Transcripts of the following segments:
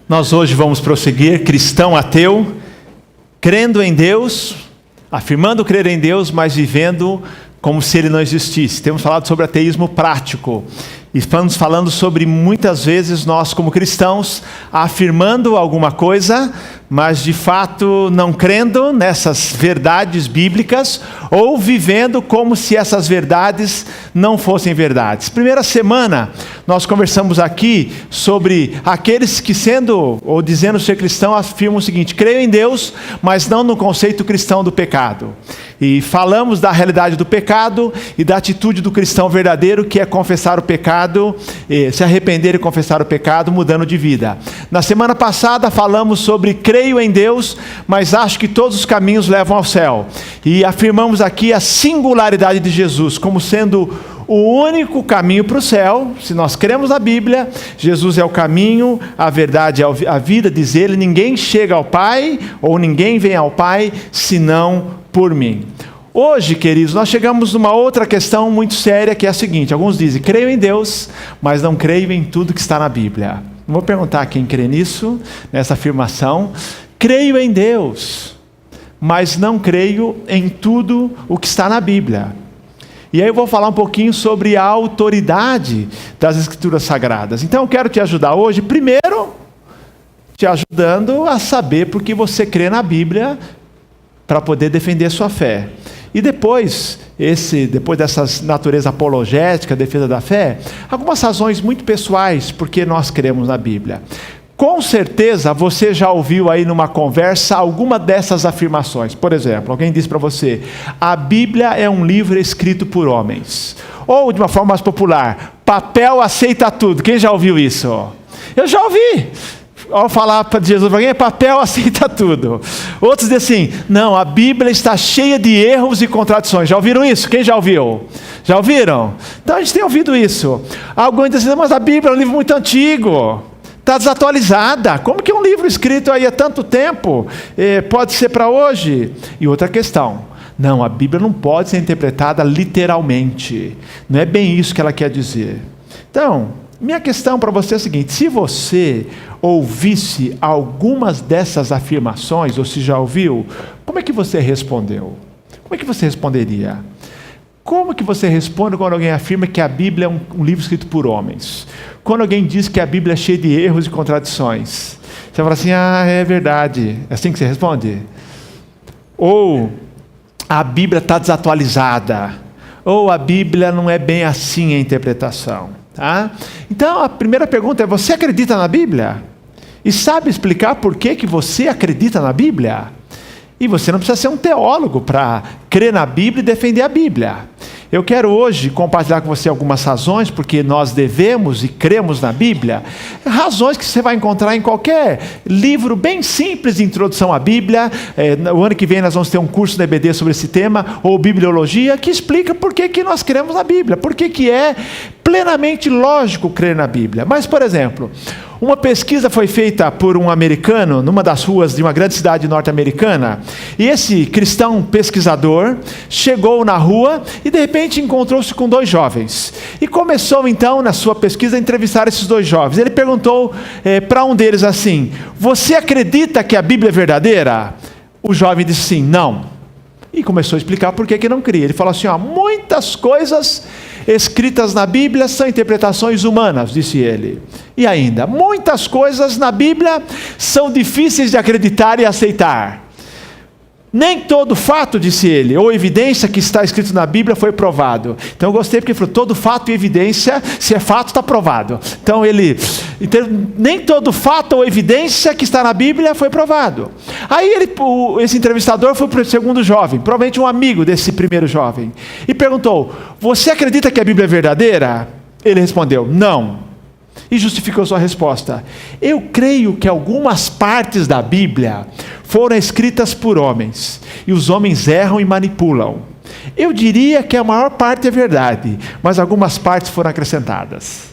Nós hoje vamos prosseguir, cristão ateu, crendo em Deus, afirmando crer em Deus, mas vivendo como se Ele não existisse. Temos falado sobre ateísmo prático. E estamos falando sobre muitas vezes nós como cristãos afirmando alguma coisa, mas de fato não crendo nessas verdades bíblicas ou vivendo como se essas verdades não fossem verdades. Primeira semana nós conversamos aqui sobre aqueles que sendo ou dizendo ser cristão afirmam o seguinte: creio em Deus, mas não no conceito cristão do pecado. E falamos da realidade do pecado e da atitude do cristão verdadeiro, que é confessar o pecado, se arrepender e confessar o pecado, mudando de vida. Na semana passada falamos sobre creio em Deus, mas acho que todos os caminhos levam ao céu. E afirmamos aqui a singularidade de Jesus como sendo o único caminho para o céu. Se nós cremos na Bíblia, Jesus é o caminho, a verdade, a vida, diz ele, ninguém chega ao Pai, ou ninguém vem ao Pai, senão por mim. Hoje, queridos, nós chegamos numa outra questão muito séria, que é a seguinte: alguns dizem, creio em Deus, mas não creio em tudo que está na Bíblia. Não vou perguntar quem crê nisso, nessa afirmação. Creio em Deus, mas não creio em tudo o que está na Bíblia. E aí eu vou falar um pouquinho sobre a autoridade das Escrituras Sagradas. Então eu quero te ajudar hoje, primeiro, te ajudando a saber por que você crê na Bíblia, para poder defender sua fé. E depois dessa natureza apologética, defesa da fé, algumas razões muito pessoais porque nós cremos na Bíblia. Com certeza você já ouviu aí numa conversa alguma dessas afirmações. Por exemplo, alguém diz para você: a Bíblia é um livro escrito por homens. Ou de uma forma mais popular: papel aceita tudo. Quem já ouviu isso? Eu já ouvi. Ao falar para Jesus, alguém, papel aceita tudo. Outros dizem assim: não, a Bíblia está cheia de erros e contradições. Já ouviram isso? Quem já ouviu? Já ouviram? Então a gente tem ouvido isso. Alguns dizem: mas a Bíblia é um livro muito antigo, está desatualizada. Como que um livro escrito aí há tanto tempo pode ser para hoje? E outra questão: não, a Bíblia não pode ser interpretada literalmente. Não é bem isso que ela quer dizer. Então, minha questão para você é a seguinte: se você ouvisse algumas dessas afirmações, ou se já ouviu, como é que você respondeu? Como é que você responderia? Como que você responde quando alguém afirma que a Bíblia é um livro escrito por homens? Quando alguém diz que a Bíblia é cheia de erros e contradições? Você fala assim: ah, é verdade. É assim que você responde? Ou a Bíblia está desatualizada? Ou a Bíblia não é bem assim a interpretação? Tá? Então a primeira pergunta é: você acredita na Bíblia? E sabe explicar por que você acredita na Bíblia? E você não precisa ser um teólogo para crer na Bíblia e defender a Bíblia. Eu quero hoje compartilhar com você algumas razões porque nós devemos e cremos na Bíblia. Razões que você vai encontrar em qualquer livro bem simples de introdução à Bíblia. O ano que vem nós vamos ter um curso na EBD sobre esse tema, ou bibliologia, que explica por que nós cremos na Bíblia, por que é plenamente lógico crer na Bíblia. Mas, por exemplo, uma pesquisa foi feita por um americano numa das ruas de uma grande cidade norte-americana, e esse cristão pesquisador chegou na rua e de repente encontrou-se com dois jovens e começou então na sua pesquisa a entrevistar esses dois jovens. Ele perguntou para um deles assim: você acredita que a Bíblia é verdadeira? O jovem disse sim, não. E começou a explicar por que não cria. Ele falou assim: muitas coisas escritas na Bíblia são interpretações humanas, disse ele. E ainda, muitas coisas na Bíblia são difíceis de acreditar e aceitar. Nem todo fato, disse ele, ou evidência que está escrito na Bíblia foi provado. Então eu gostei porque ele falou: todo fato e evidência, se é fato, está provado. Então nem todo fato ou evidência que está na Bíblia foi provado. Aí esse entrevistador foi para o segundo jovem, provavelmente um amigo desse primeiro jovem, e perguntou: você acredita que a Bíblia é verdadeira? Ele respondeu: não. E justificou sua resposta: eu creio que algumas partes da Bíblia foram escritas por homens, e os homens erram e manipulam. Eu diria que a maior parte é verdade, mas algumas partes foram acrescentadas.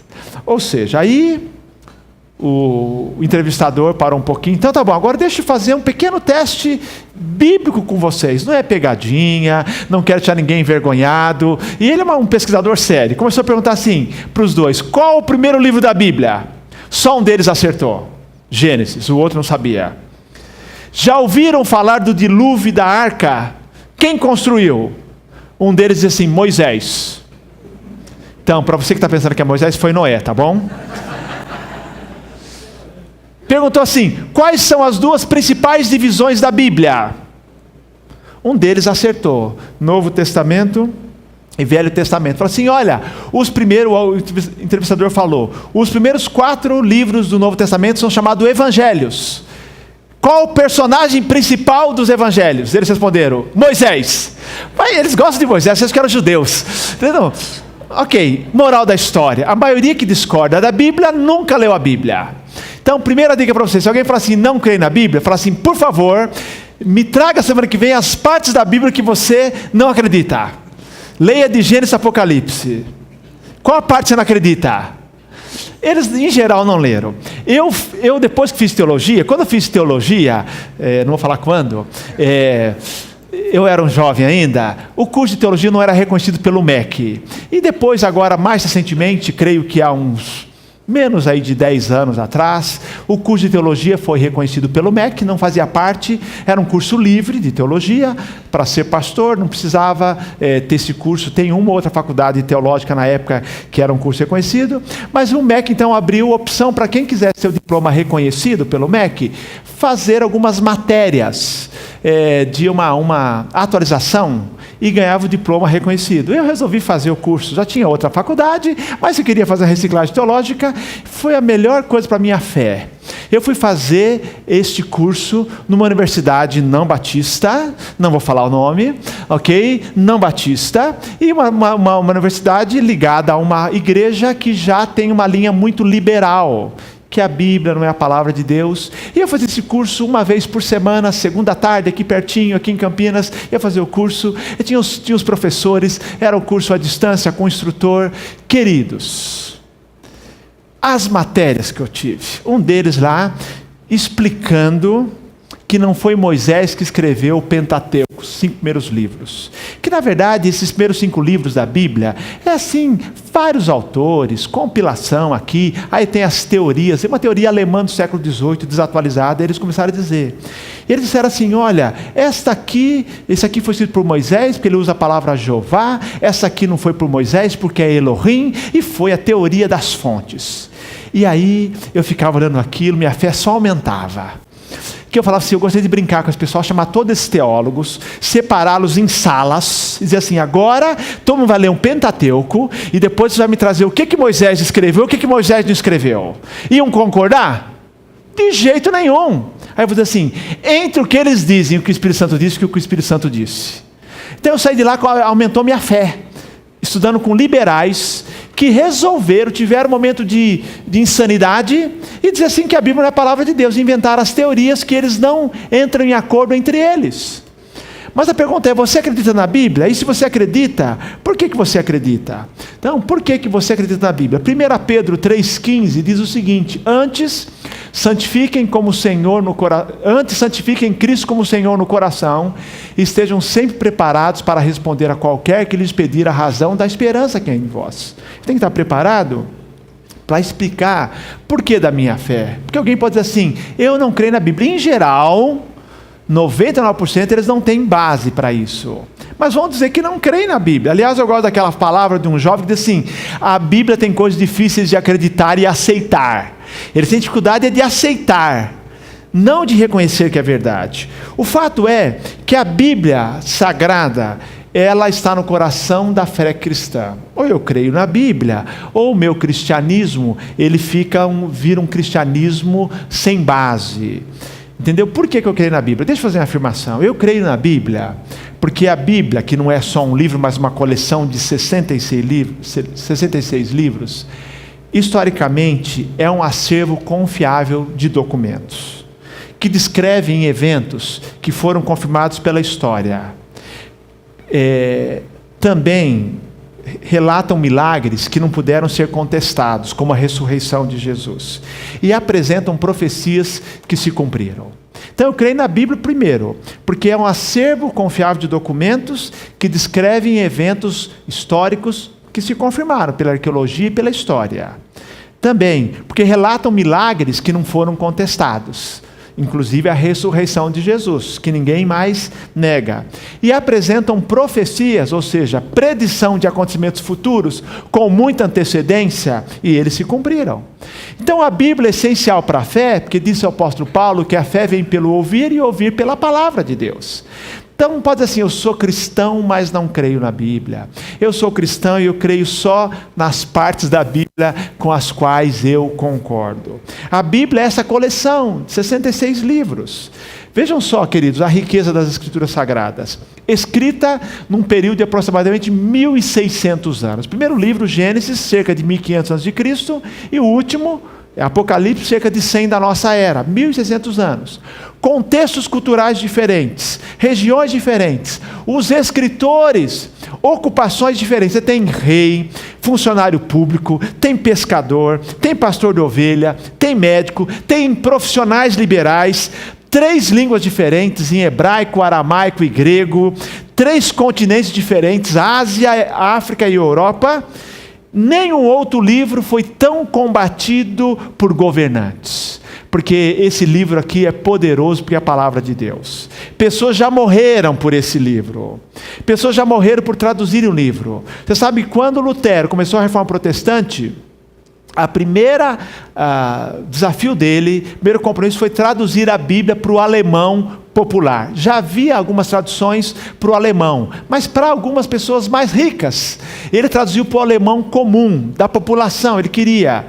Ou seja, aí o entrevistador parou um pouquinho. Então tá bom, agora deixa eu fazer um pequeno teste bíblico com vocês. Não é pegadinha, não quero deixar ninguém envergonhado. E ele é um pesquisador sério, começou a perguntar assim para os dois: qual o primeiro livro da Bíblia? Só um deles acertou. Gênesis, o outro não sabia. Já ouviram falar do dilúvio da arca? Quem construiu? Um deles diz assim, Moisés. Então, para você que está pensando que é Moisés, foi Noé, tá bom? Perguntou assim, quais são as duas principais divisões da Bíblia? Um deles acertou, Novo Testamento e Velho Testamento. Falou assim, olha, o entrevistador falou, os primeiros 4 livros do Novo Testamento são chamados Evangelhos. Qual o personagem principal dos Evangelhos? Eles responderam, Moisés. Mas eles gostam de Moisés, vocês que eram judeus. Entendeu? Ok, moral da história. A maioria que discorda da Bíblia nunca leu a Bíblia. Então, primeira dica para vocês, se alguém falar assim, não crê na Bíblia, fala assim, por favor, me traga semana que vem as partes da Bíblia que você não acredita. Leia de Gênesis a Apocalipse. Qual a parte você não acredita? Eles, em geral, não leram. Eu depois que fiz teologia, quando eu fiz teologia, não vou falar quando, eu era um jovem ainda, o curso de teologia não era reconhecido pelo MEC. E depois, agora, mais recentemente, creio que há uns menos aí de 10 anos atrás, o curso de teologia foi reconhecido pelo MEC, não fazia parte, era um curso livre de teologia, para ser pastor não precisava ter esse curso, tem uma ou outra faculdade teológica na época que era um curso reconhecido, mas o MEC então abriu opção para quem quisesse ter o diploma reconhecido pelo MEC, fazer algumas matérias de uma atualização, e ganhava o diploma reconhecido. Eu resolvi fazer o curso, já tinha outra faculdade, mas eu queria fazer a reciclagem teológica, foi a melhor coisa para a minha fé. Eu fui fazer este curso numa universidade não batista, não vou falar o nome, ok? Não batista, e uma universidade ligada a uma igreja que já tem uma linha muito liberal, que a Bíblia não é a palavra de Deus. E eu fazia esse curso uma vez por semana, segunda à tarde, aqui pertinho, aqui em Campinas, ia fazer o curso, e tinha os professores, era o curso à distância, com o instrutor. Queridos, as matérias que eu tive, um deles lá, explicando que não foi Moisés que escreveu o Pentateuco, os 5 primeiros livros. Que na verdade esses primeiros 5 livros da Bíblia, é assim, vários autores, compilação aqui, aí tem as teorias, uma teoria alemã do século XVIII, desatualizada, eles começaram a dizer. Eles disseram assim, olha, esse aqui foi escrito por Moisés, porque ele usa a palavra Jeová, essa aqui não foi por Moisés, porque é Elohim, e foi a teoria das fontes. E aí eu ficava olhando aquilo, minha fé só aumentava. Que eu falava assim, eu gostaria de brincar com as pessoas, chamar todos esses teólogos, separá-los em salas, e dizer assim, agora todo mundo vai ler um Pentateuco, e depois você vai me trazer o que Moisés escreveu, o que Moisés não escreveu. Iam concordar? De jeito nenhum. Aí eu vou dizer assim, entre o que eles dizem, o que o Espírito Santo disse, e o que o Espírito Santo disse. Então eu saí de lá, aumentou minha fé, estudando com liberais, que tiveram um momento de insanidade, e dizer assim que a Bíblia não é a palavra de Deus, inventaram as teorias que eles não entram em acordo entre eles. Mas a pergunta é, você acredita na Bíblia? E se você acredita, por que você acredita? Então, por que você acredita na Bíblia? 1 Pedro 3,15 diz o seguinte, antes santifiquem Cristo como Senhor no coração, e estejam sempre preparados para responder a qualquer que lhes pedir a razão da esperança que é em vós. Tem que estar preparado para explicar por que da minha fé. Porque alguém pode dizer assim, eu não creio na Bíblia. Em geral, 99% eles não têm base para isso. Mas vão dizer que não creem na Bíblia. Aliás, eu gosto daquela palavra de um jovem que diz assim, a Bíblia tem coisas difíceis de acreditar e aceitar. Eles têm dificuldade de aceitar, não de reconhecer que é verdade. O fato é que a Bíblia Sagrada, ela está no coração da fé cristã. Ou eu creio na Bíblia, ou o meu cristianismo, ele vira um cristianismo sem base. Entendeu? Por que eu creio na Bíblia? Deixa eu fazer uma afirmação. Eu creio na Bíblia, porque a Bíblia, que não é só um livro, mas uma coleção de 66 livros, historicamente é um acervo confiável de documentos, que descrevem eventos que foram confirmados pela história. Também relatam milagres que não puderam ser contestados, como a ressurreição de Jesus, e apresentam profecias que se cumpriram. Então eu creio na Bíblia primeiro, porque é um acervo confiável de documentos que descrevem eventos históricos que se confirmaram pela arqueologia e pela história. Também, porque relatam milagres que não foram contestados. Inclusive a ressurreição de Jesus, que ninguém mais nega. E apresentam profecias, ou seja, predição de acontecimentos futuros, com muita antecedência, e eles se cumpriram. Então a Bíblia é essencial para a fé, porque disse o apóstolo Paulo que a fé vem pelo ouvir e ouvir pela palavra de Deus. Então não pode dizer assim, eu sou cristão, mas não creio na Bíblia. Eu sou cristão e eu creio só nas partes da Bíblia com as quais eu concordo. A Bíblia é essa coleção de 66 livros. Vejam só, queridos, a riqueza das Escrituras Sagradas. Escrita num período de aproximadamente 1.600 anos. O primeiro livro, Gênesis, cerca de 1.500 a.C., e o último, Apocalipse, cerca de 100 da nossa era, 1.600 anos. Contextos culturais diferentes, regiões diferentes, os escritores, ocupações diferentes. Você tem rei, funcionário público, tem pescador, tem pastor de ovelha, tem médico, tem profissionais liberais, 3 línguas diferentes, em hebraico, aramaico e grego, 3 continentes diferentes, Ásia, África e Europa. Nenhum outro livro foi tão combatido por governantes, porque esse livro aqui é poderoso, porque é a palavra de Deus. Pessoas já morreram por esse livro, pessoas já morreram por traduzirem o livro. Você sabe, quando Lutero começou a Reforma Protestante, a primeira desafio dele, primeiro compromisso, foi traduzir a Bíblia para o alemão popular. Já havia algumas traduções para o alemão, mas para algumas pessoas mais ricas. Ele traduziu para o alemão comum, da população. Ele queria.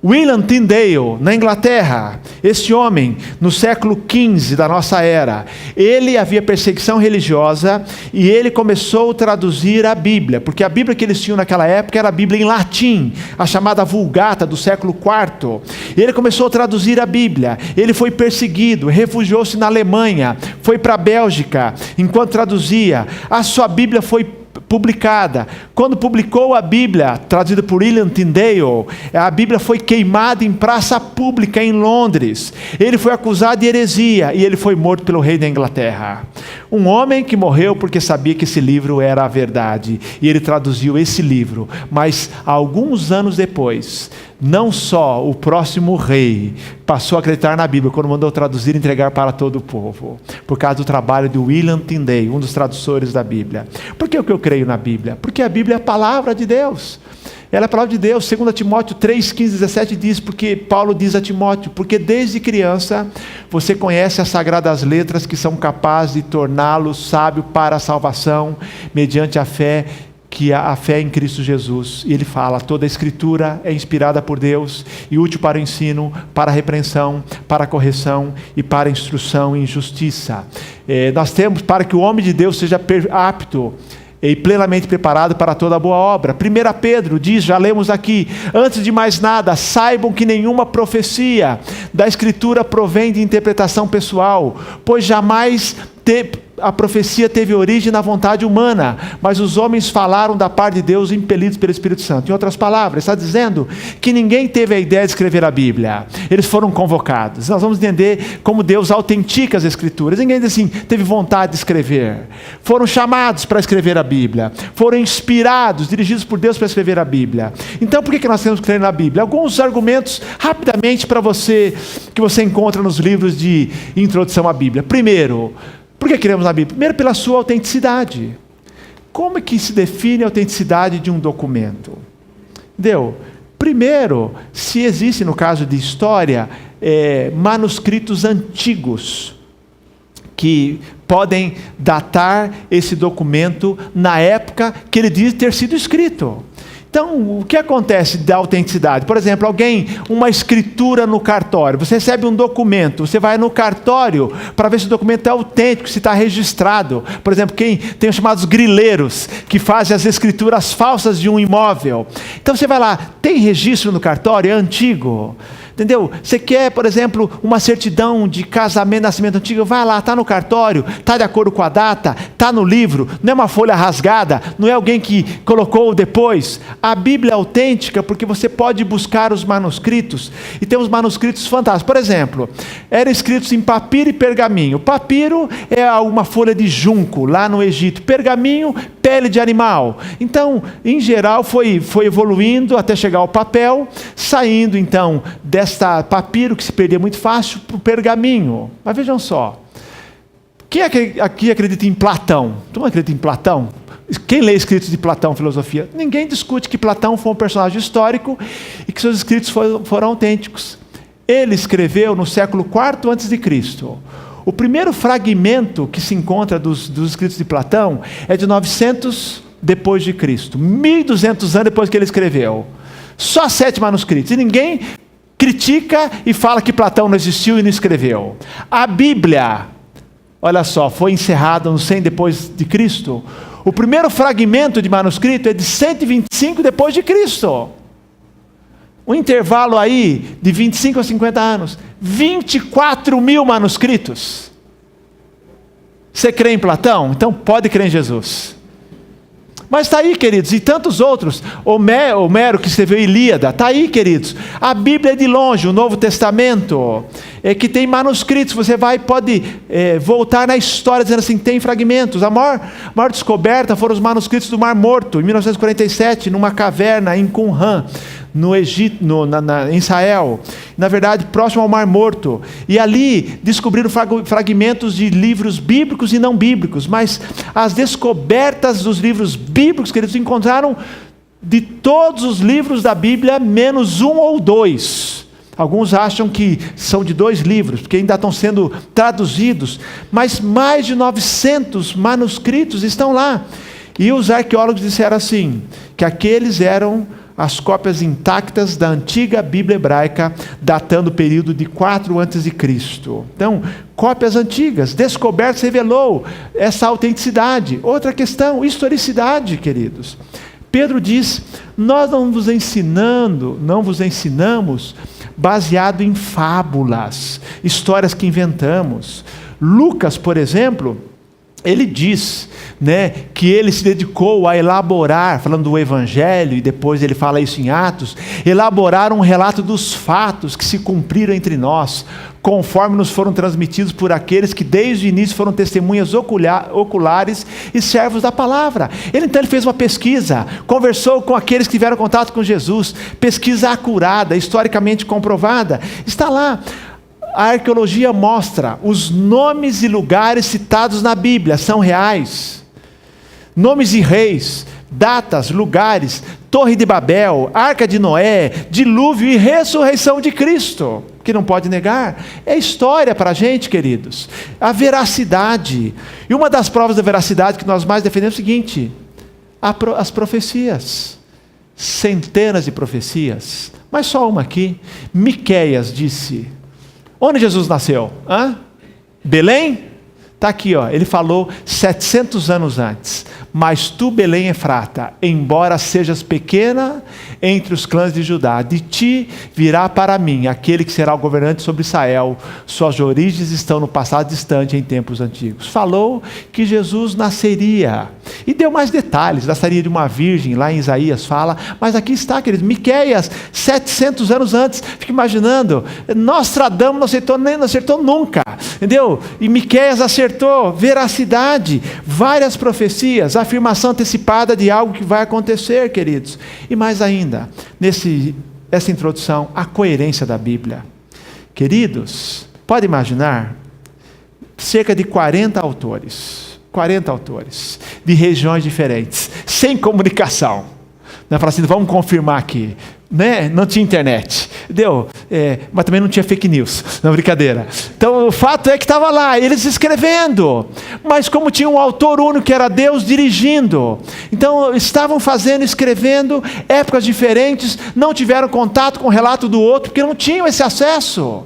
William Tyndale, na Inglaterra, esse homem, no século XV da nossa era, ele havia perseguição religiosa e ele começou a traduzir a Bíblia, porque a Bíblia que eles tinham naquela época era a Bíblia em latim, a chamada Vulgata do século IV. Ele começou a traduzir a Bíblia, ele foi perseguido, refugiou-se na Alemanha, foi para a Bélgica, enquanto traduzia, a sua Bíblia foi publicada. Quando publicou a Bíblia, traduzida por William Tyndale, a Bíblia foi queimada em praça pública em Londres. Ele foi acusado de heresia e ele foi morto pelo rei da Inglaterra. Um homem que morreu porque sabia que esse livro era a verdade. E ele traduziu esse livro. Mas alguns anos depois, não só o próximo rei passou a acreditar na Bíblia, quando mandou traduzir e entregar para todo o povo, por causa do trabalho de William Tyndale, um dos tradutores da Bíblia. Por que eu creio na Bíblia? Porque a Bíblia é a palavra de Deus. Ela é a palavra de Deus. 2 Timóteo 3, 15, 17 diz, porque Paulo diz a Timóteo, porque desde criança você conhece as sagradas letras que são capazes de torná-lo sábio para a salvação, mediante a fé, que a fé em Cristo Jesus. E ele fala, toda a Escritura é inspirada por Deus e útil para o ensino, para a repreensão, para a correção e para a instrução em justiça. Nós temos para que o homem de Deus seja apto e plenamente preparado para toda boa obra. 1 Pedro diz, já lemos aqui, antes de mais nada, saibam que nenhuma profecia da Escritura provém de interpretação pessoal, pois jamais a profecia teve origem na vontade humana, mas os homens falaram da parte de Deus impelidos pelo Espírito Santo. Em outras palavras, está dizendo que ninguém teve a ideia de escrever a Bíblia. Eles foram convocados. Nós vamos entender como Deus autentica as Escrituras. Ninguém diz assim, teve vontade de escrever. Foram chamados para escrever a Bíblia. Foram inspirados, dirigidos por Deus para escrever a Bíblia. Então, por que nós temos que crer na Bíblia? Alguns argumentos, rapidamente, para você, que você encontra nos livros de introdução à Bíblia. Primeiro, por que queremos na Bíblia? Primeiro, pela sua autenticidade. Como é que se define a autenticidade de um documento? Entendeu? Primeiro, se existe, no caso de história, manuscritos antigos que podem datar esse documento na época que ele diz ter sido escrito. Então, o que acontece da autenticidade? Por exemplo, uma escritura no cartório. Você recebe um documento, você vai no cartório para ver se o documento é autêntico, se está registrado. Por exemplo, quem tem os chamados grileiros, que fazem as escrituras falsas de um imóvel. Então, você vai lá, tem registro no cartório? É antigo? Entendeu? Você quer, por exemplo, uma certidão de casamento, nascimento antigo, vai lá, está no cartório, está de acordo com a data, está no livro, não é uma folha rasgada, não é alguém que colocou depois. A Bíblia é autêntica porque você pode buscar os manuscritos, e tem uns manuscritos fantásticos. Por exemplo, eram escritos em papiro e pergaminho. Papiro é uma folha de junco, lá no Egito. Pergaminho, pele de animal. Então, em geral, foi evoluindo até chegar ao papel, saindo então desta papiro que se perdia muito fácil para o pergaminho. Mas vejam só, quem aqui acredita em Platão? Tu não acredita em Platão? Quem lê escritos de Platão, filosofia? Ninguém discute que Platão foi um personagem histórico e que seus escritos foram autênticos. Ele escreveu no século IV a.C. O primeiro fragmento que se encontra dos escritos de Platão é de 900 depois de Cristo, 1200 anos depois que ele escreveu. Só 7 manuscritos. E ninguém critica e fala que Platão não existiu e não escreveu. A Bíblia, olha só, foi encerrada no 100 depois de Cristo. O primeiro fragmento de manuscrito é de 125 depois de Cristo. Um intervalo aí de 25 a 50 anos. 24 mil manuscritos. Você crê em Platão? Então pode crer em Jesus. Mas está aí, queridos, e tantos outros. Homero, que escreveu Ilíada, está aí, queridos. A Bíblia é de longe, o Novo Testamento, que tem manuscritos. Você pode voltar na história dizendo assim, tem fragmentos. A maior descoberta foram os manuscritos do Mar Morto, em 1947, numa caverna em Qumran, no Egito, em Israel, na verdade próximo ao Mar Morto, e ali descobriram fragmentos de livros bíblicos e não bíblicos, mas as descobertas dos livros bíblicos que eles encontraram de todos os livros da Bíblia, menos 1 ou 2. Alguns acham que são de 2 livros, porque ainda estão sendo traduzidos, mas mais de 900 manuscritos estão lá, e os arqueólogos disseram assim, que aqueles eram as cópias intactas da antiga Bíblia hebraica, datando o período de 4 a.C. Então, cópias antigas, descobertas, revelou essa autenticidade. Outra questão, historicidade, queridos. Pedro diz, nós não vos ensinamos baseado em fábulas, histórias que inventamos. Lucas, por exemplo, ele diz, que ele se dedicou a elaborar, falando do Evangelho, e depois ele fala isso em Atos, elaborar um relato dos fatos que se cumpriram entre nós, conforme nos foram transmitidos por aqueles que desde o início foram testemunhas oculares e servos da palavra. Ele fez uma pesquisa, conversou com aqueles que tiveram contato com Jesus, pesquisa acurada, historicamente comprovada, está lá. A arqueologia mostra os nomes e lugares citados na Bíblia, são reais. Nomes de reis, datas, lugares, Torre de Babel, Arca de Noé, dilúvio e ressurreição de Cristo, que não pode negar. É história para a gente, queridos. A veracidade. E uma das provas da veracidade que nós mais defendemos é o seguinte, as profecias. Centenas de profecias, mas só uma aqui. Miqueias disse... Onde Jesus nasceu? Belém? Está aqui, ele falou 700 anos antes. Mas tu, Belém Efrata, embora sejas pequena entre os clãs de Judá, de ti virá para mim aquele que será o governante sobre Israel. Suas origens estão no passado distante, em tempos antigos. Falou que Jesus nasceria. E deu mais detalhes, nasceria de uma virgem, lá em Isaías fala, mas aqui está, queridos, Miqueias, 700 anos antes. Fica imaginando, Nostradamus não acertou nunca, entendeu? E Miqueias acertou, veracidade, várias profecias, afirmação antecipada de algo que vai acontecer, queridos. E mais ainda, essa introdução, a coerência da Bíblia. Queridos, pode imaginar, cerca de 40 autores, de regiões diferentes, sem comunicação. Fala assim, vamos confirmar aqui. Não tinha internet, mas também não tinha fake news, não, brincadeira. Então o fato é que estava lá, eles escrevendo, mas como tinha um autor único que era Deus dirigindo, então estavam escrevendo, épocas diferentes, não tiveram contato com o relato do outro, porque não tinham esse acesso.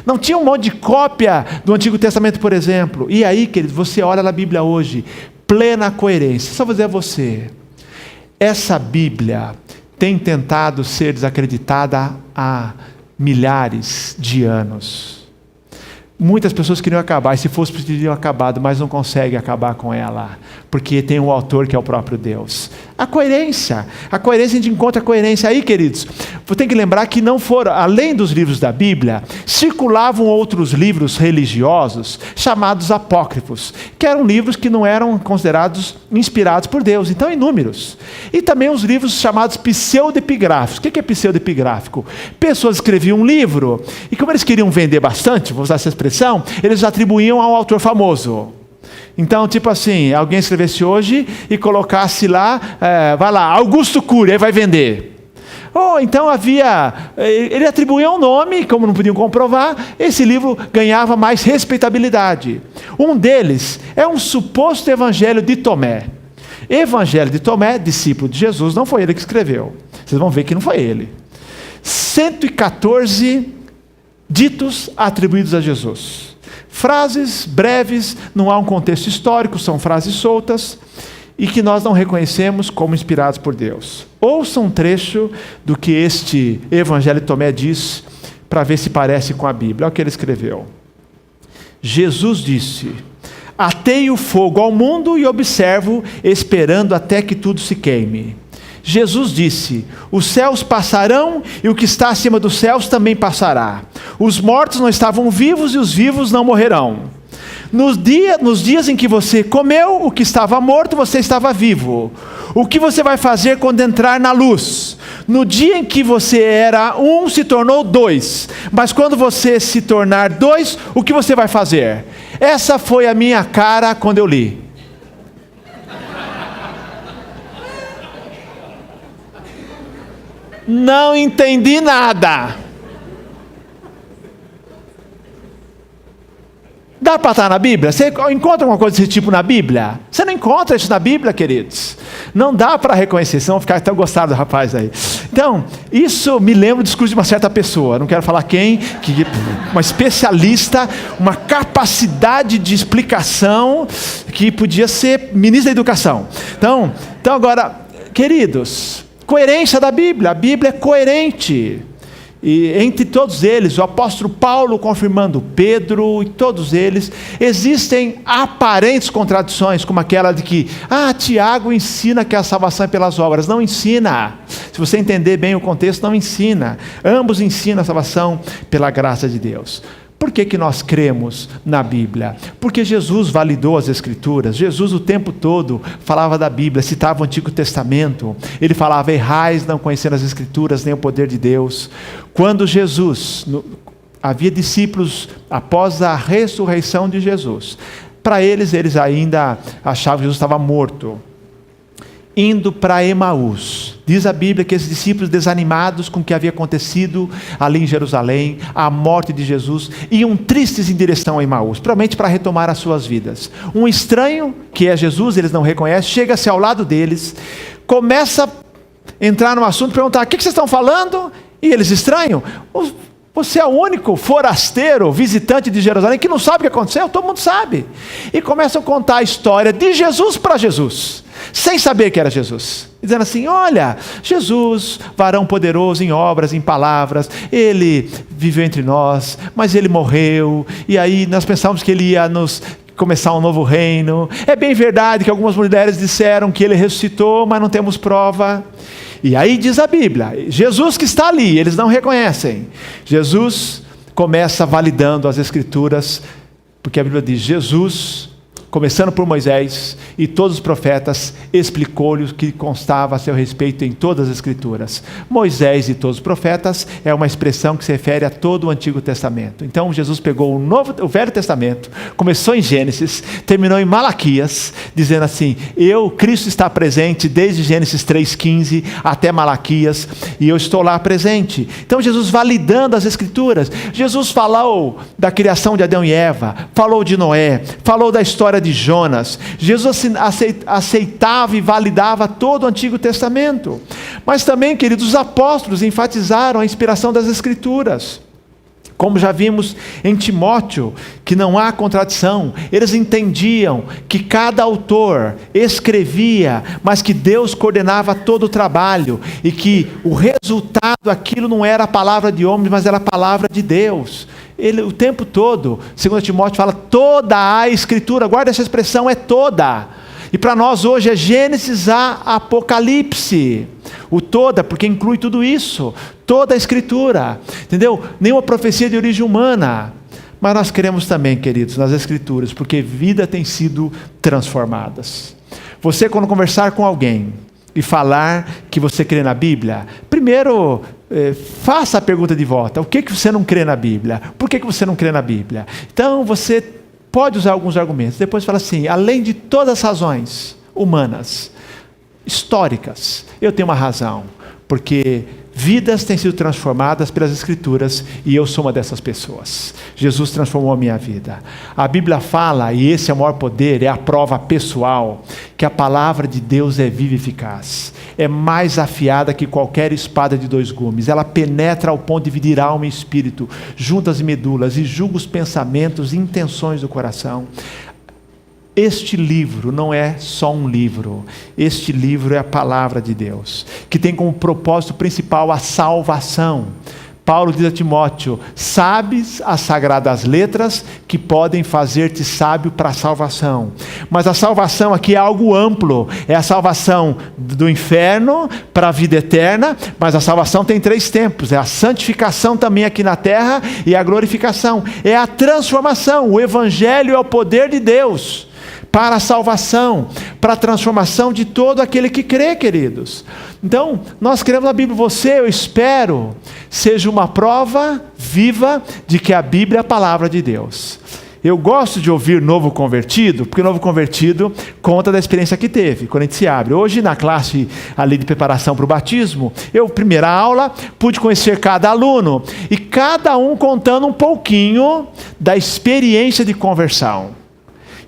Não tinha um monte de cópia do Antigo Testamento, por exemplo. E aí, queridos, você olha na Bíblia hoje, plena coerência. Só vou dizer a você, essa Bíblia tem tentado ser desacreditada há milhares de anos. Muitas pessoas queriam acabar, e se fosse preciso, teriam acabado, mas não conseguem acabar com ela, porque tem um autor que é o próprio Deus. A coerência, a gente encontra a coerência aí, queridos. Tem que lembrar que não foram, além dos livros da Bíblia, circulavam outros livros religiosos, chamados apócrifos, que eram livros que não eram considerados inspirados por Deus, então inúmeros. E também os livros chamados pseudepigráficos. O que é pseudepigráfico? Pessoas escreviam um livro, e como eles queriam vender bastante, vou usar essa expressão, eles atribuíam ao autor famoso. Então, tipo assim, alguém escrevesse hoje e colocasse lá, vai lá, Augusto Cury, aí vai vender. Ou então ele atribuía um nome, como não podiam comprovar, esse livro ganhava mais respeitabilidade. Um deles é um suposto Evangelho de Tomé. Evangelho de Tomé, discípulo de Jesus, não foi ele que escreveu. Vocês vão ver que não foi ele. 114 ditos atribuídos a Jesus. Frases breves, não há um contexto histórico, são frases soltas e que nós não reconhecemos como inspirados por Deus. Ouça um trecho do que este Evangelho de Tomé diz, para ver se parece com a Bíblia. Olha o que ele escreveu. Jesus disse: atei o fogo ao mundo e observo, esperando até que tudo se queime. Jesus disse: os céus passarão e o que está acima dos céus também passará. Os mortos não estavam vivos e os vivos não morrerão. Nos dias em que você comeu o que estava morto, você estava vivo. O que você vai fazer quando entrar na luz? No dia em que você era um, se tornou dois. Mas quando você se tornar dois, o que você vai fazer? Essa foi a minha cara quando eu li. Não entendi nada. Dá para estar na Bíblia? Você encontra alguma coisa desse tipo na Bíblia? Você não encontra isso na Bíblia, queridos. Não dá para reconhecer, senão vão ficar tão gostados do rapaz aí. Então, isso me lembra do discurso de uma certa pessoa, não quero falar quem, uma especialista, uma capacidade de explicação que podia ser ministro da educação. Então agora, queridos, coerência da Bíblia. A Bíblia é coerente. E entre todos eles, o apóstolo Paulo confirmando Pedro e todos eles, existem aparentes contradições, como aquela de que, Tiago ensina que a salvação é pelas obras. Não ensina. Se você entender bem o contexto, não ensina. Ambos ensinam a salvação pela graça de Deus. Por que nós cremos na Bíblia? Porque Jesus validou as Escrituras. Jesus o tempo todo falava da Bíblia, citava o Antigo Testamento. Ele falava: errais não conhecendo as Escrituras nem o poder de Deus. Quando havia discípulos após a ressurreição de Jesus, para eles ainda achavam que Jesus estava morto. Indo para Emaús, diz a Bíblia que esses discípulos, desanimados com o que havia acontecido ali em Jerusalém, a morte de Jesus, iam tristes em direção a Emaús, provavelmente para retomar as suas vidas. Um estranho, que é Jesus, eles não reconhecem, chega-se ao lado deles, começa a entrar no assunto, perguntar: o que vocês estão falando? E eles estranham: você é o único forasteiro, visitante de Jerusalém, que não sabe o que aconteceu? Todo mundo sabe. E começam a contar a história de Jesus para Jesus, sem saber que era Jesus. Dizendo assim: olha, Jesus, varão poderoso em obras, em palavras, ele viveu entre nós, mas ele morreu, e aí nós pensávamos que ele ia começar um novo reino. É bem verdade que algumas mulheres disseram que ele ressuscitou, mas não temos prova. E aí diz a Bíblia, Jesus que está ali, eles não reconhecem. Jesus começa validando as Escrituras, porque a Bíblia diz: Jesus, começando por Moisés e todos os profetas, explicou-lhe o que constava a seu respeito em todas as Escrituras. Moisés e todos os profetas é uma expressão que se refere a todo o Antigo Testamento. Então Jesus pegou o Velho Testamento, começou em Gênesis, terminou em Malaquias, dizendo assim: Cristo está presente desde Gênesis 3,15 até Malaquias, e eu estou lá presente. Então Jesus validando as Escrituras. Jesus falou da criação de Adão e Eva, falou de Noé, falou da história de Jonas. Jesus aceitava e validava todo o Antigo Testamento. Mas também, queridos, os apóstolos enfatizaram a inspiração das Escrituras. Como já vimos em Timóteo, que não há contradição. Eles entendiam que cada autor escrevia, mas que Deus coordenava todo o trabalho e que o resultado, aquilo não era a palavra de homens, mas era a palavra de Deus. Ele, o tempo todo, 2 Timóteo fala, toda a Escritura, guarda essa expressão, é toda. E para nós hoje é Gênesis a Apocalipse. O toda, porque inclui tudo isso, toda a Escritura, entendeu? Nenhuma profecia de origem humana. Mas nós queremos também, queridos, nas Escrituras, porque vida tem sido transformadas. Você, quando conversar com alguém e falar que você crê na Bíblia, primeiro faça a pergunta de volta: o que você não crê na Bíblia? Por que você não crê na Bíblia? Então você pode usar alguns argumentos, depois fala assim: além de todas as razões humanas, históricas, eu tenho uma razão, porque vidas têm sido transformadas pelas Escrituras e eu sou uma dessas pessoas. Jesus transformou a minha vida. A Bíblia fala, e esse é o maior poder, é a prova pessoal, que a palavra de Deus é viva e eficaz. É mais afiada que qualquer espada de 2 gumes. Ela penetra ao ponto de dividir alma e espírito, juntas e medulas, e julga os pensamentos e intenções do coração. Este livro não é só um livro, este livro é a palavra de Deus, que tem como propósito principal a salvação. Paulo diz a Timóteo: sabes as sagradas letras que podem fazer-te sábio para a salvação. Mas a salvação aqui é algo amplo, é a salvação do inferno para a vida eterna, mas a salvação tem 3 tempos, é a santificação também aqui na terra e a glorificação, é a transformação. O Evangelho é o poder de Deus para a salvação, para a transformação de todo aquele que crê, queridos. Então, nós cremos na Bíblia. Você, eu espero, seja uma prova viva de que a Bíblia é a palavra de Deus. Eu gosto de ouvir novo convertido, porque o novo convertido conta da experiência que teve, quando a gente se abre. Hoje, na classe ali de preparação para o batismo, primeira aula, pude conhecer cada aluno, e cada um contando um pouquinho da experiência de conversão.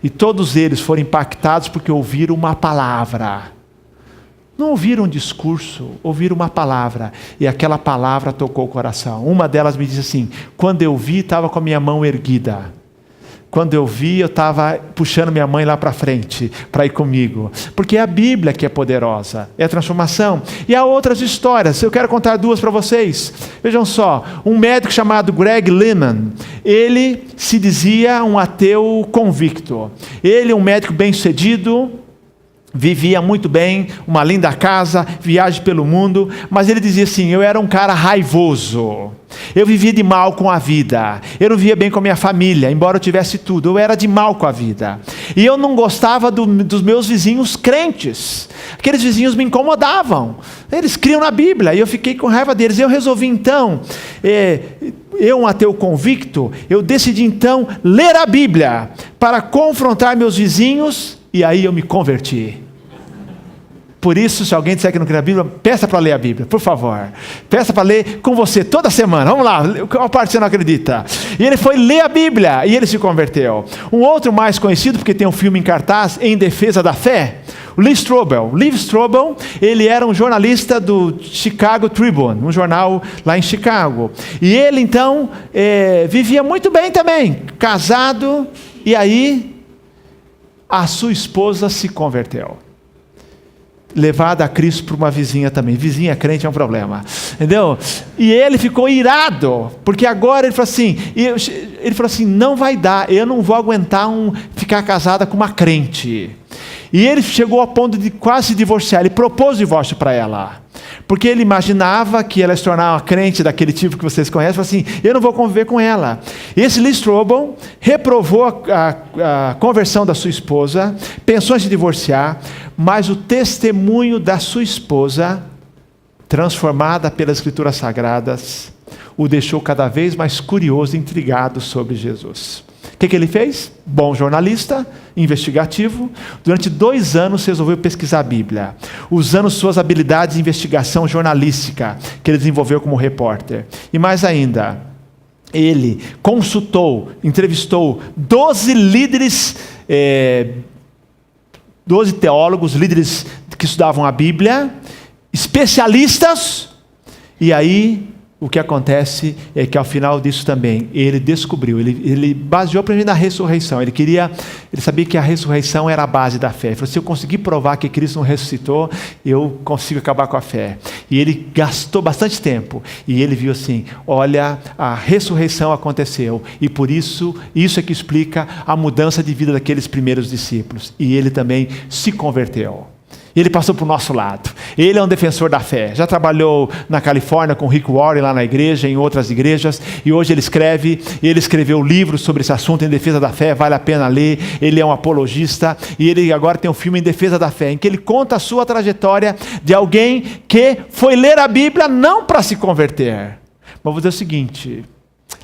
E todos eles foram impactados porque ouviram uma palavra. Não ouviram um discurso, ouviram uma palavra. E aquela palavra tocou o coração. Uma delas me disse assim: quando eu vi, estava com a minha mão erguida. Quando eu vi, eu estava puxando minha mãe lá para frente, para ir comigo. Porque é a Bíblia que é poderosa, é a transformação. E há outras histórias, eu quero contar 2 para vocês. Vejam só, um médico chamado Greg Lehman, ele se dizia um ateu convicto. Ele, um médico bem-sucedido, vivia muito bem, uma linda casa, viagem pelo mundo, mas ele dizia assim: eu era um cara raivoso, eu vivia de mal com a vida, eu não vivia bem com a minha família, embora eu tivesse tudo, eu era de mal com a vida, e eu não gostava dos meus vizinhos crentes, aqueles vizinhos me incomodavam, eles criam na Bíblia, e eu fiquei com raiva deles. Eu resolvi então, eu, um ateu convicto, eu decidi então ler a Bíblia, para confrontar meus vizinhos, e aí eu me converti. Por isso, se alguém disser que não crê na Bíblia, peça para ler a Bíblia, por favor. Peça para ler com você toda semana. Vamos lá, qual parte você não acredita? E ele foi ler a Bíblia e ele se converteu. Um outro mais conhecido, porque tem um filme em cartaz, Em Defesa da Fé, o Lee Strobel. Lee Strobel, ele era um jornalista do Chicago Tribune, um jornal lá em Chicago. E ele então vivia muito bem também, casado, e aí a sua esposa se converteu, levada a Cristo por uma vizinha também. Vizinha crente é um problema, entendeu? E ele ficou irado, porque agora ele falou assim, não vai dar, eu não vou aguentar ficar casada com uma crente. E ele chegou ao ponto de quase se divorciar. Ele propôs o divórcio para ela, porque ele imaginava que ela ia se tornar uma crente daquele tipo que vocês conhecem. Falou assim: eu não vou conviver com ela. E esse Lee Strobel reprovou a conversão da sua esposa, pensou em se divorciar, mas o testemunho da sua esposa, transformada pelas Escrituras Sagradas, o deixou cada vez mais curioso e intrigado sobre Jesus. O que ele fez? Bom jornalista, investigativo, durante 2 anos resolveu pesquisar a Bíblia, usando suas habilidades de investigação jornalística, que ele desenvolveu como repórter. E mais ainda, ele consultou, entrevistou 12 líderes, 12 teólogos, líderes que estudavam a Bíblia, especialistas, e aí o que acontece é que ao final disso também, ele descobriu, ele baseou primeiro na ressurreição, ele sabia que a ressurreição era a base da fé. Ele falou, se eu conseguir provar que Cristo não ressuscitou, eu consigo acabar com a fé. E ele gastou bastante tempo, e ele viu assim, olha, a ressurreição aconteceu, e por isso é que explica a mudança de vida daqueles primeiros discípulos. E ele também se converteu. Ele passou para o nosso lado. Ele é um defensor da fé. Já trabalhou na Califórnia com Rick Warren lá na igreja, em outras igrejas. E hoje ele escreveu livros sobre esse assunto em defesa da fé. Vale a pena ler. Ele é um apologista. E ele agora tem um filme em defesa da fé, em que ele conta a sua trajetória de alguém que foi ler a Bíblia não para se converter. Mas vou dizer o seguinte,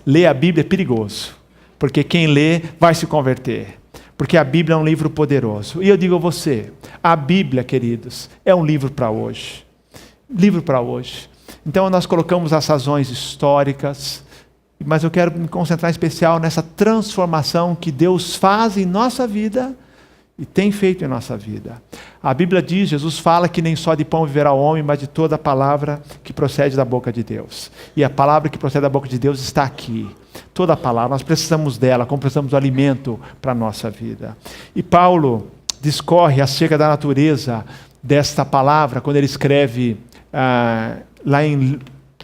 ler a Bíblia é perigoso. Porque quem lê vai se converter. Porque a Bíblia é um livro poderoso. E eu digo a você, a Bíblia, queridos, é um livro para hoje. Livro para hoje. Então nós colocamos as razões históricas, mas eu quero me concentrar em especial nessa transformação que Deus faz em nossa vida e tem feito em nossa vida. A Bíblia diz, Jesus fala que nem só de pão viverá o homem, mas de toda a palavra que procede da boca de Deus. E a palavra que procede da boca de Deus está aqui. Toda a palavra, nós precisamos dela, como precisamos do alimento para a nossa vida. E Paulo discorre acerca da natureza desta palavra, quando ele escreve lá em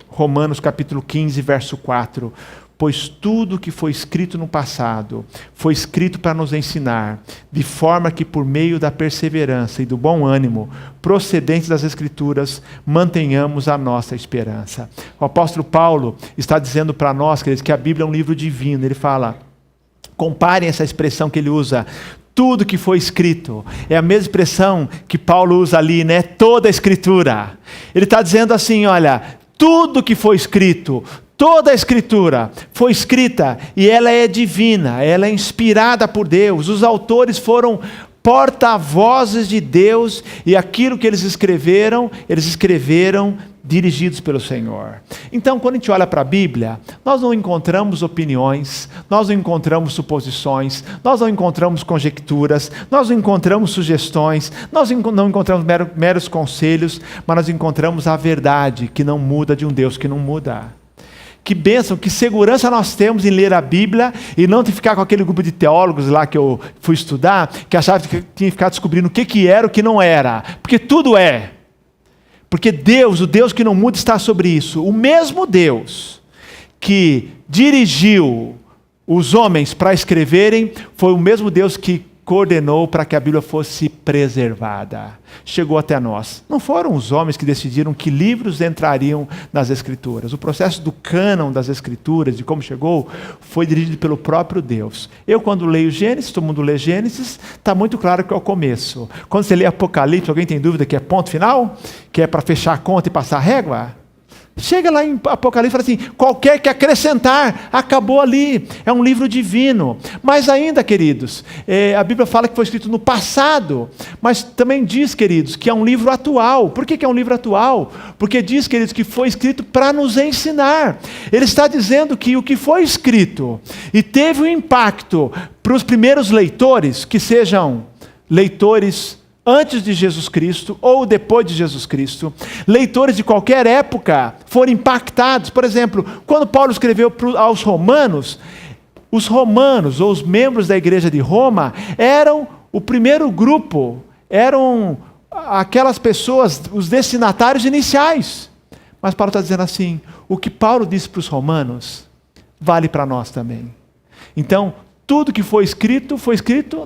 Romanos capítulo 15, verso 4. Pois tudo que foi escrito no passado, foi escrito para nos ensinar, de forma que por meio da perseverança e do bom ânimo, procedentes das Escrituras, mantenhamos a nossa esperança. O apóstolo Paulo está dizendo para nós, queridos, que a Bíblia é um livro divino. Ele fala, comparem essa expressão que ele usa, tudo que foi escrito. É a mesma expressão que Paulo usa ali, né? Toda a Escritura. Ele está dizendo assim, olha, tudo que foi escrito, toda a Escritura foi escrita e ela é divina, ela é inspirada por Deus. Os autores foram porta-vozes de Deus e aquilo que eles escreveram dirigidos pelo Senhor. Então, quando a gente olha para a Bíblia, nós não encontramos opiniões, nós não encontramos suposições, nós não encontramos conjecturas, nós não encontramos sugestões, nós não encontramos meros conselhos, mas nós encontramos a verdade que não muda de um Deus que não muda. Que bênção, que segurança nós temos em ler a Bíblia e não ficar com aquele grupo de teólogos lá que eu fui estudar, que achava que tinha que ficar descobrindo o que era, o que não era. Porque tudo é. Porque Deus, o Deus que não muda, está sobre isso. O mesmo Deus que dirigiu os homens para escreverem, foi o mesmo Deus que coordenou para que a Bíblia fosse preservada. Chegou até nós. Não foram os homens que decidiram que livros entrariam nas Escrituras. O processo do cânon das Escrituras, de como chegou, foi dirigido pelo próprio Deus. Eu, quando leio Gênesis, todo mundo lê Gênesis, está muito claro que é o começo. Quando você lê Apocalipse, alguém tem dúvida que é ponto final? Que é para fechar a conta e passar a régua? Chega lá em Apocalipse e fala assim, qualquer que acrescentar, acabou ali. É um livro divino. Mas ainda, queridos, a Bíblia fala que foi escrito no passado, mas também diz, queridos, que é um livro atual. Por que é um livro atual? Porque diz, queridos, que foi escrito para nos ensinar. Ele está dizendo que o que foi escrito e teve um impacto para os primeiros leitores, que sejam leitores antes de Jesus Cristo ou depois de Jesus Cristo, leitores de qualquer época foram impactados. Por exemplo, quando Paulo escreveu aos romanos, os romanos, ou os membros da igreja de Roma, eram o primeiro grupo, eram aquelas pessoas, os destinatários iniciais. Mas Paulo está dizendo assim, o que Paulo disse para os romanos, vale para nós também. Então, tudo que foi escrito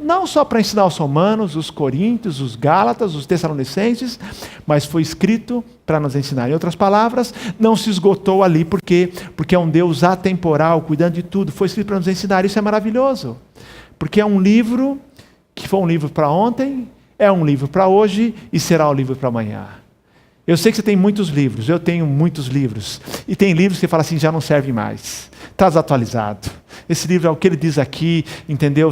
não só para ensinar os romanos, os coríntios, os gálatas, os tessalonicenses, mas foi escrito para nos ensinar. Em outras palavras, não se esgotou ali, porque é um Deus atemporal, cuidando de tudo. Foi escrito para nos ensinar, isso é maravilhoso. Porque é um livro, que foi um livro para ontem, é um livro para hoje e será um livro para amanhã. Eu sei que você tem muitos livros, eu tenho muitos livros. E tem livros que você fala assim, já não serve mais. Está desatualizado. Esse livro é o que ele diz aqui, entendeu?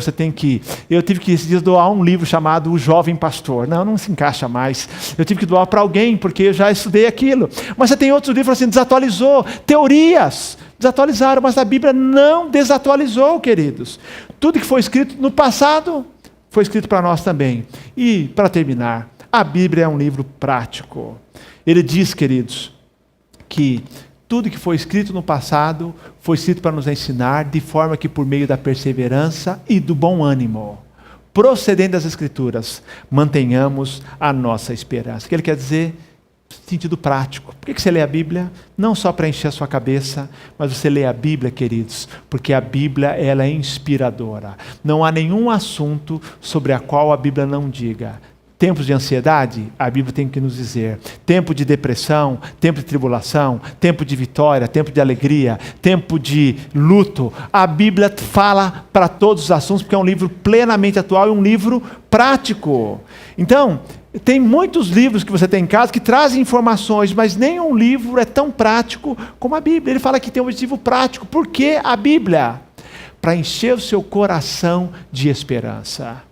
Eu tive que esses dias doar um livro chamado O Jovem Pastor. Não se encaixa mais. Eu tive que doar para alguém, porque eu já estudei aquilo. Mas você tem outros livros assim, desatualizou. Teorias desatualizaram, mas a Bíblia não desatualizou, queridos. Tudo que foi escrito no passado, foi escrito para nós também. E, para terminar, a Bíblia é um livro prático. Ele diz, queridos, que Tudo que foi escrito no passado foi escrito para nos ensinar, de forma que por meio da perseverança e do bom ânimo, procedendo das Escrituras, mantenhamos a nossa esperança. O que ele quer dizer? Sentido prático. Por que você lê a Bíblia? Não só para encher a sua cabeça, mas você lê a Bíblia, queridos, porque a Bíblia ela é inspiradora. Não há nenhum assunto sobre a qual a Bíblia não diga. Tempos de ansiedade, a Bíblia tem que nos dizer. Tempo de depressão, tempo de tribulação, tempo de vitória, tempo de alegria, tempo de luto. A Bíblia fala para todos os assuntos, porque é um livro plenamente atual e um livro prático. Então, tem muitos livros que você tem em casa que trazem informações, mas nenhum livro é tão prático como a Bíblia. Ele fala que tem um objetivo prático. Por que a Bíblia? Para encher o seu coração de esperança.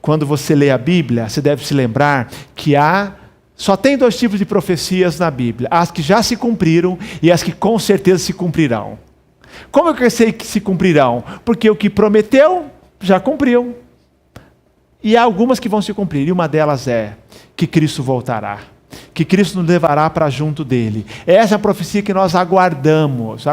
Quando você lê a Bíblia, você deve se lembrar que só tem 2 tipos de profecias na Bíblia. As que já se cumpriram e as que com certeza se cumprirão. Como eu sei que se cumprirão? Porque o que prometeu, já cumpriu. E há algumas que vão se cumprir, e uma delas é que Cristo voltará, que Cristo nos levará para junto dele. Essa é a profecia que nós aguardamos,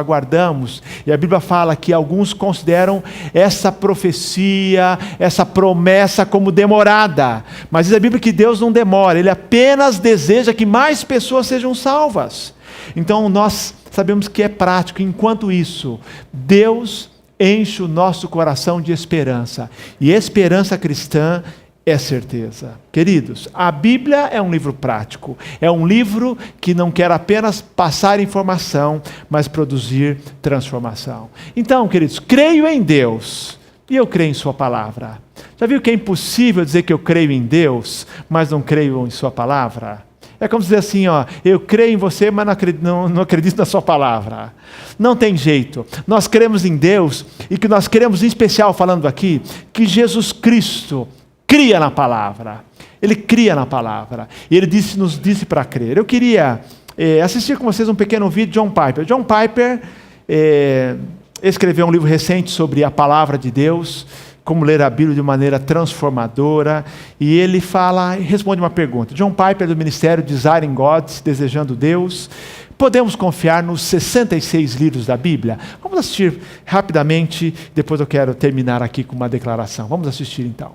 e a Bíblia fala que alguns consideram essa profecia, essa promessa como demorada, mas diz a Bíblia que Deus não demora, Ele apenas deseja que mais pessoas sejam salvas. Então nós sabemos que é prático. Enquanto isso, Deus enche o nosso coração de esperança. E esperança cristã é certeza. Queridos, a Bíblia é um livro prático. É um livro que não quer apenas passar informação, mas produzir transformação. Então, queridos, creio em Deus e eu creio em Sua palavra. Já viu que é impossível dizer que eu creio em Deus, mas não creio em Sua palavra? É como dizer assim, eu creio em você, mas não acredito na sua palavra. Não tem jeito. Nós cremos em Deus e que nós queremos, em especial falando aqui, que Jesus Cristo cria na palavra. Ele cria na palavra. E Ele nos disse para crer. Eu queria assistir com vocês um pequeno vídeo de John Piper. John Piper escreveu um livro recente sobre a palavra de Deus, como ler a Bíblia de maneira transformadora, e ele responde uma pergunta. John Piper, do Ministério Desiring God, Desejando Deus. Podemos confiar nos 66 livros da Bíblia? Vamos assistir rapidamente, depois eu quero terminar aqui com uma declaração. Vamos assistir então.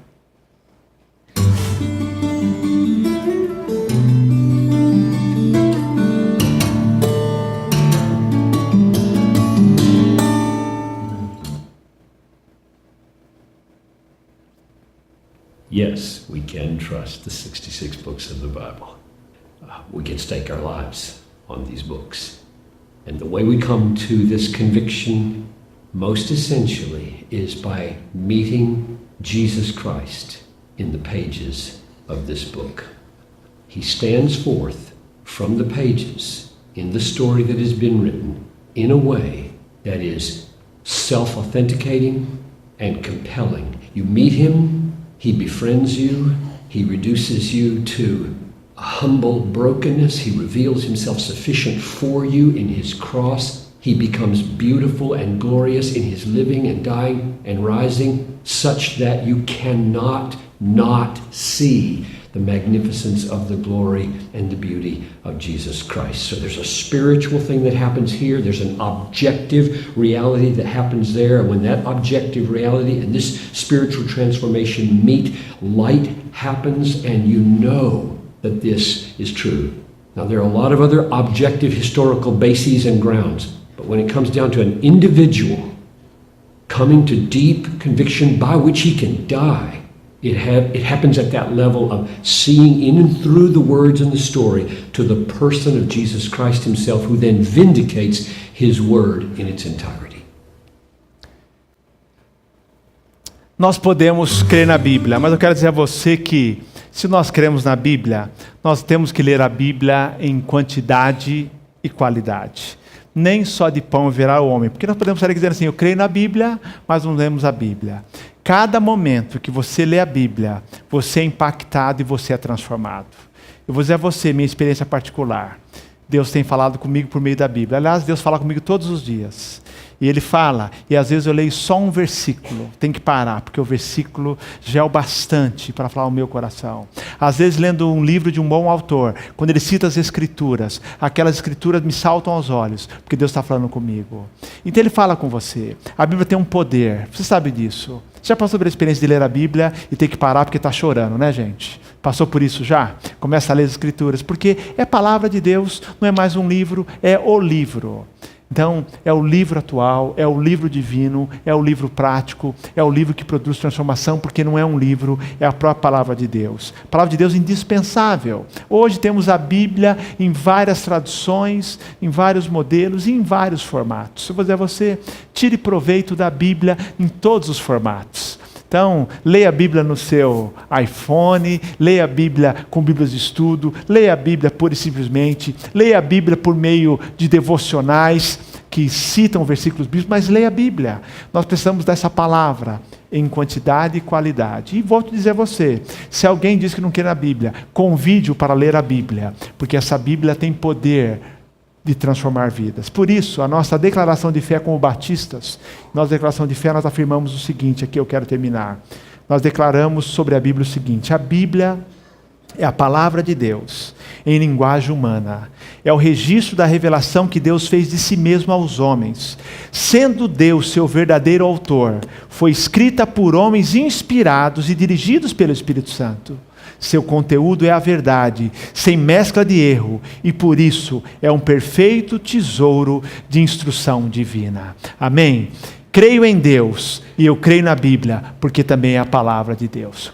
Yes, we can trust the 66 books of the Bible. We can stake our lives on these books. And the way we come to this conviction, most essentially, is by meeting Jesus Christ in the pages of this book. He stands forth from the pages in the story that has been written in a way that is self-authenticating and compelling. You meet him, he befriends you, he reduces you to a humble brokenness, he reveals himself sufficient for you in his cross, he becomes beautiful and glorious in his living and dying and rising, such that you cannot not see the magnificence of the glory and the beauty of Jesus Christ. So there's a spiritual thing that happens here. There's an objective reality that happens there. And when that objective reality and this spiritual transformation meet, light happens and you know that this is true. Now there are a lot of other objective historical bases and grounds, but when it comes down to an individual coming to deep conviction by which he can die, it happens at that level of seeing in and through the words in the story to the person of Jesus Christ himself, who then vindicates his word in its entirety. Nós podemos crer na Bíblia, mas eu quero dizer a você que se nós cremos na Bíblia, nós temos que ler a Bíblia em quantidade e qualidade. Nem só de pão viverá o homem, porque nós podemos estar dizendo assim, eu creio na Bíblia, mas não lemos a Bíblia. Cada momento que você lê a Bíblia, você é impactado e você é transformado. Eu vou dizer a você, minha experiência particular. Deus tem falado comigo por meio da Bíblia. Aliás, Deus fala comigo todos os dias. E ele fala, e às vezes eu leio só um versículo, tem que parar, porque o versículo já é o bastante para falar o meu coração. Às vezes lendo um livro de um bom autor, quando ele cita as escrituras, aquelas escrituras me saltam aos olhos, porque Deus está falando comigo. Então ele fala com você. A Bíblia tem um poder, você sabe disso. Você já passou pela experiência de ler a Bíblia e ter que parar porque está chorando, né, gente? Passou por isso já? Começa a ler as escrituras, porque é palavra de Deus, não é mais um livro, é o livro. Então, é o livro atual, é o livro divino, é o livro prático, é o livro que produz transformação, porque não é um livro, é a própria palavra de Deus. A palavra de Deus é indispensável. Hoje temos a Bíblia em várias traduções, em vários modelos e em vários formatos. Se eu vou dizer a você, tire proveito da Bíblia em todos os formatos. Então, leia a Bíblia no seu iPhone, leia a Bíblia com Bíblias de estudo, leia a Bíblia pura e simplesmente, leia a Bíblia por meio de devocionais que citam versículos bíblicos, mas leia a Bíblia. Nós precisamos dessa palavra em quantidade e qualidade. E volto a dizer a você, se alguém diz que não quer a Bíblia, convide-o para ler a Bíblia, porque essa Bíblia tem poder de transformar vidas. Por isso, a nossa declaração de fé como batistas, nossa declaração de fé, nós afirmamos o seguinte, aqui eu quero terminar. Nós declaramos sobre a Bíblia o seguinte: a Bíblia é a palavra de Deus em linguagem humana. É o registro da revelação que Deus fez de si mesmo aos homens. Sendo Deus seu verdadeiro autor, foi escrita por homens inspirados e dirigidos pelo Espírito Santo. Seu conteúdo é a verdade, sem mescla de erro, e por isso é um perfeito tesouro de instrução divina. Amém? Creio em Deus e eu creio na Bíblia, porque também é a palavra de Deus.